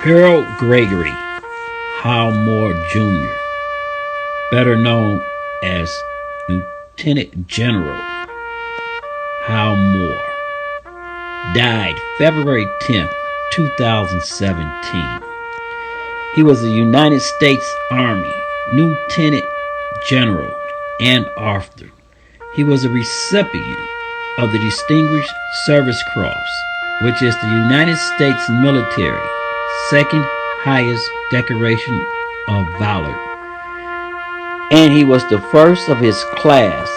Harold Gregory Hal Moore Jr., better known as Lieutenant General Hal Moore, died February 10th, 2017. He was a United States Army Lieutenant General and author. He was a recipient of the Distinguished Service Cross, which is the United States military second highest decoration of valor. And he was the first of his class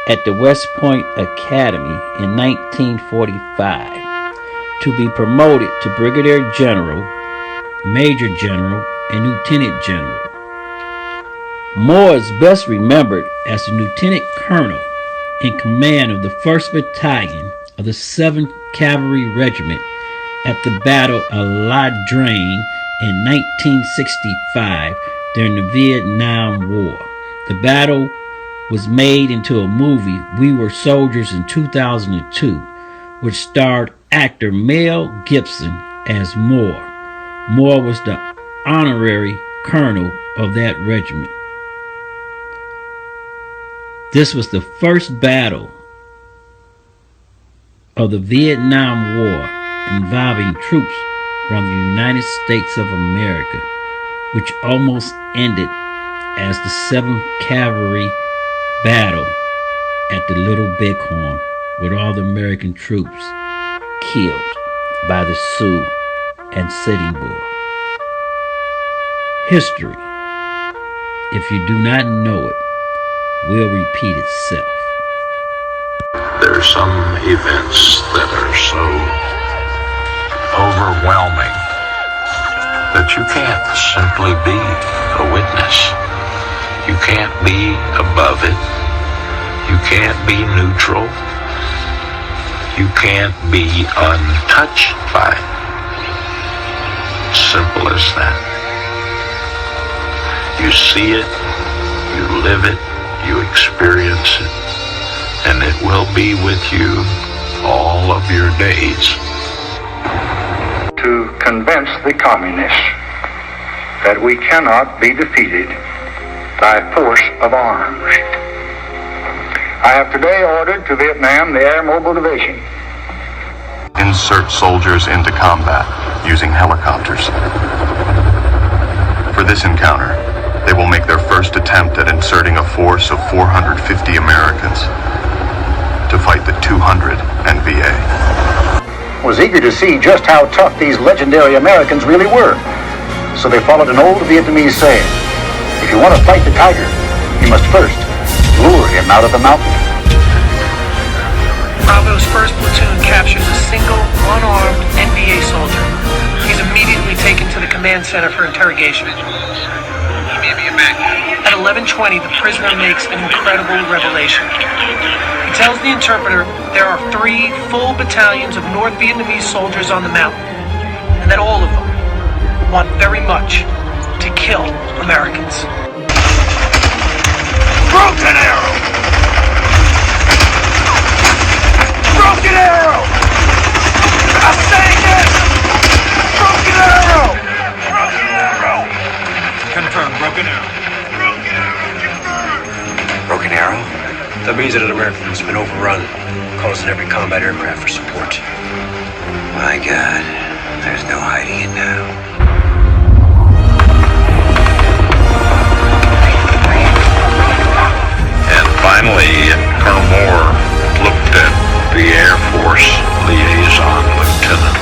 at the West Point Academy in 1945 to be promoted to Brigadier General, Major General, and Lieutenant General. Moore is best remembered as the Lieutenant Colonel in command of the 1st Battalion of the 7th Cavalry Regiment at the Battle of La Drang in 1965 during the Vietnam War. The battle was made into a movie, We Were Soldiers, in 2002, which starred actor Mel Gibson as Moore. Moore was the honorary colonel of that regiment. This was the first battle of the Vietnam War involving troops from the United States of America, which almost ended as the 7th Cavalry battle at the Little Bighorn, with all the American troops killed by the Sioux and Sitting Bull. History, if you do not know it, will repeat itself. There are some events that are so overwhelming that you can't simply be a witness. You can't be above it. You can't be neutral. You can't be untouched by it. Simple as that. You see it, you live it, you experience it, and it will be with you all of your days. To convince the communists that we cannot be defeated by force of arms. I have today ordered to Vietnam the Air Mobile Division. Insert soldiers into combat using helicopters. For this encounter, they will make their first attempt at inserting a force of 450 Americans to fight the 200 NVA. Was eager to see just how tough these legendary Americans really were. So they followed an old Vietnamese saying, if you want to fight the tiger, you must first lure him out of the mountain. Bravo's 1st platoon captures a single, unarmed NVA soldier. He's immediately taken to the command center for interrogation. At 11:20, the prisoner makes an incredible revelation. He tells the interpreter there are 3 full battalions of North Vietnamese soldiers on the mountain, and that all of them want very much to kill Americans. Broken arrow! Broken arrow! I'm saying this! Broken arrow! Broken arrow! Confirm, broken arrow. Broken arrow, confirmed! Broken arrow? That means that an American has been overrun, calls in every combat aircraft for support. My God, there's no hiding it now. And finally, Colonel Moore looked at the Air Force liaison, Lieutenant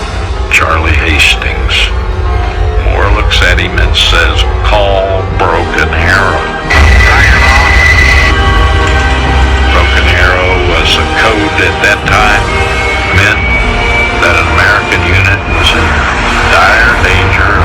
Charlie Hastings. Moore looks at him and says, call Broken Arrow. Broken Arrow was a code at that time, meant that an American unit was in dire danger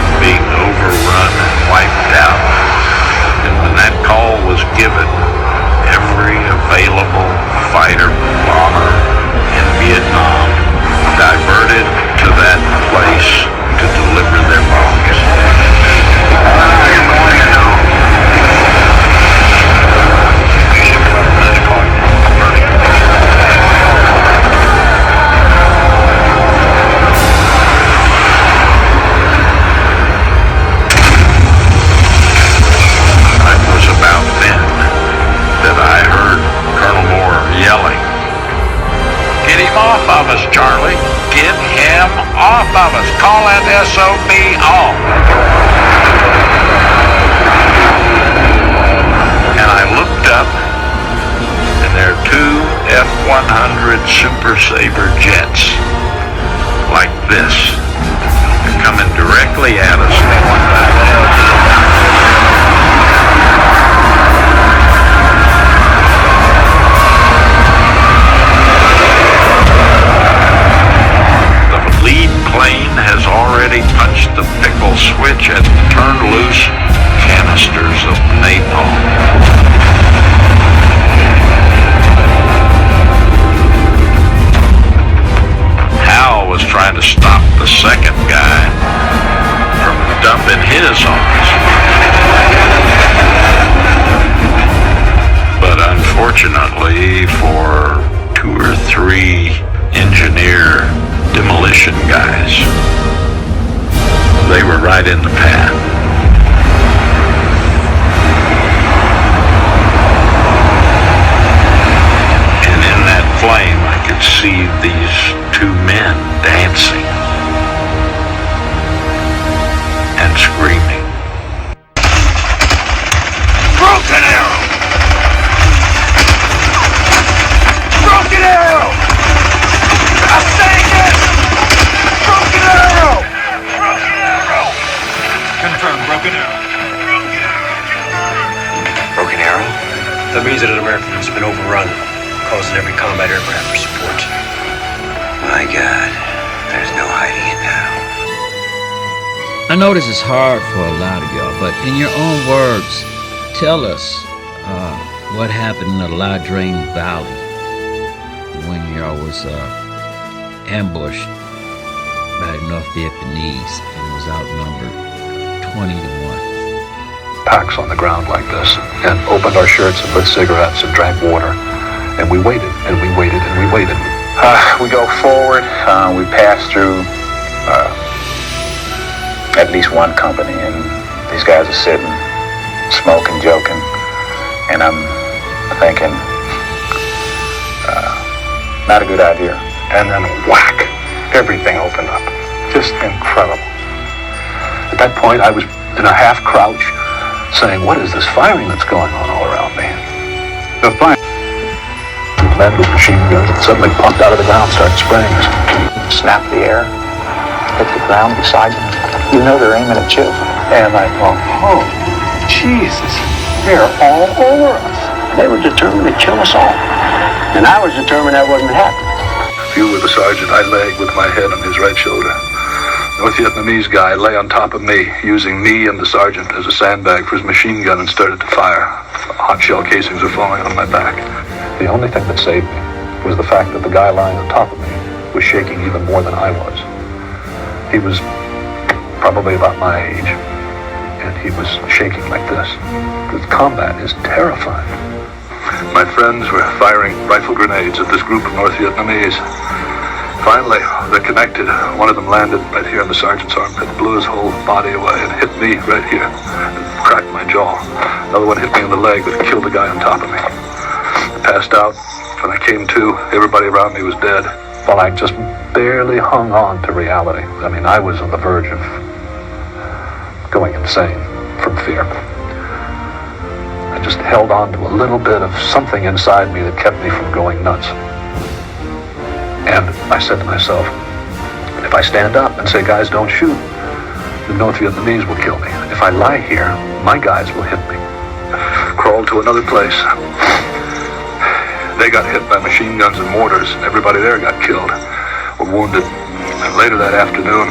yelling. Get him off of us, Charlie. Get him off of us. Call that SOB off. And I looked up, and there are two F-100 Super Sabre jets, like this. They're coming directly at us. They want The lead plane has already punched the pickle switch and turned loose canisters of napalm. Hal was trying to stop the second guy from dumping his on us. But unfortunately for 2 or 3 engineer demolition guys, they were right in the path. And in that flame I could see these 2 men dancing and screaming. Broken arrow! Broken arrow! I sang it! Broken arrow! Broken arrow! Confirm, broken arrow. Broken arrow? That means that an American's been overrun, causing every combat aircraft for support. My God, there's no hiding it now. I know this is hard for a lot of y'all, but in your own words, tell us what happened in the La Drang Valley when y'all was ambushed by North Vietnamese and was outnumbered 20 to 1. Packs on the ground like this, and opened our shirts and lit cigarettes and drank water. And we waited, and we waited, and we waited. We go forward, we pass through at least one company, and these guys are sitting, smoking, joking, and I'm thinking, not a good idea. And then whack, everything opened up. Just incredible. At that point, I was in a half crouch, saying, what is this firing that's going on all around me? The fire. Men with machine guns that suddenly pumped out of the ground, started spraying us. Snapped the air, hit the ground beside them. You know they're aiming at you. And I thought, oh, Jesus, they're all over us. They were determined to kill us all. And I was determined that wasn't happening. You were the sergeant. I lay with my head on his right shoulder. North Vietnamese guy lay on top of me, using me and the sergeant as a sandbag for his machine gun, and started to fire. Hot shell casings were falling on my back. The only thing that saved me was the fact that the guy lying on top of me was shaking even more than I was. He was probably about my age, and he was shaking like this. Because combat is terrifying. My friends were firing rifle grenades at this group of North Vietnamese. Finally, they're connected. One of them landed right here in the sergeant's armpit, blew his whole body away, and hit me right here, and cracked my jaw. Another one hit me in the leg, but killed the guy on top of me. I passed out. When I came to, everybody around me was dead. Well, I just barely hung on to reality. I mean, I was on the verge of going insane from fear. I just held on to a little bit of something inside me that kept me from going nuts. And I said to myself, if I stand up and say, guys, don't shoot, the North Vietnamese will kill me. If I lie here, my guys will hit me. Crawled to another place. They got hit by machine guns and mortars, and everybody there got killed or wounded. And later that afternoon,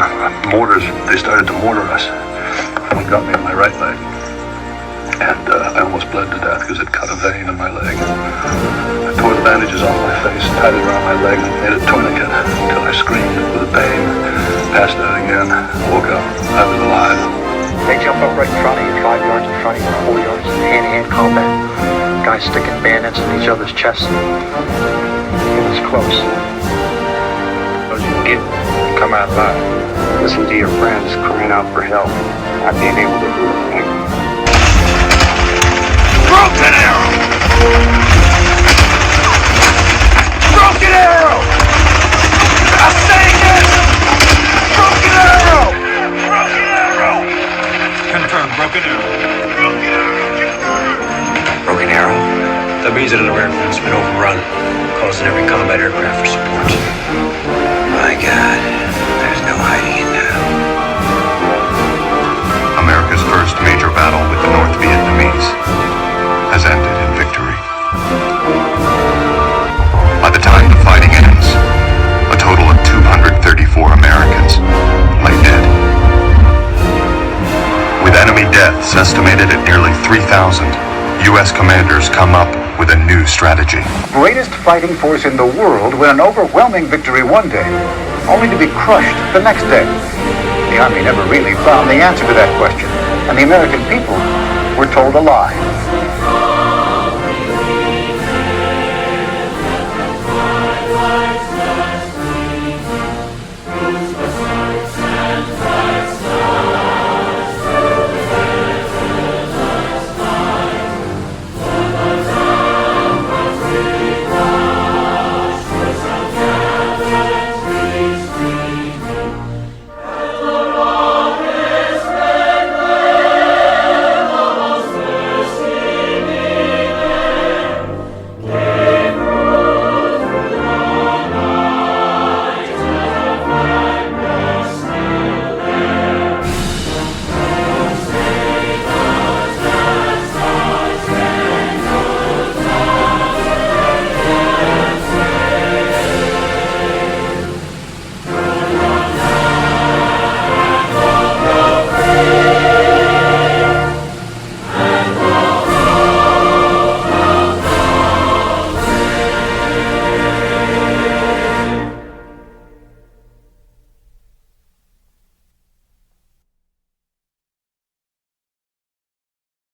they started to mortar us. One got me in my right leg. And I almost bled to death because it cut a vein in my leg. I tore the bandages off my face, tied it around my leg, and made a tourniquet until I screamed with pain. Passed out again, woke up, I was alive. They jump up right in front of you, 5 yards in front of you, 4 yards, hand-to-hand combat. Guys sticking bayonets in each other's chests. It was close. As you get, come out alive. Listen to your friends crying out for help, not being able to do a thing. Broken arrow! of America has been overrun, causing every combat aircraft for support. My God, there's no hiding it now. America's first major battle with the North Vietnamese has ended in victory. By the time the fighting ends, a total of 234 Americans lay dead. With enemy deaths estimated at nearly 3,000, U.S. commanders come up with a new strategy. Greatest fighting force in the world win an overwhelming victory one day, only to be crushed the next day. The Army never really found the answer to that question, and the American people were told a lie.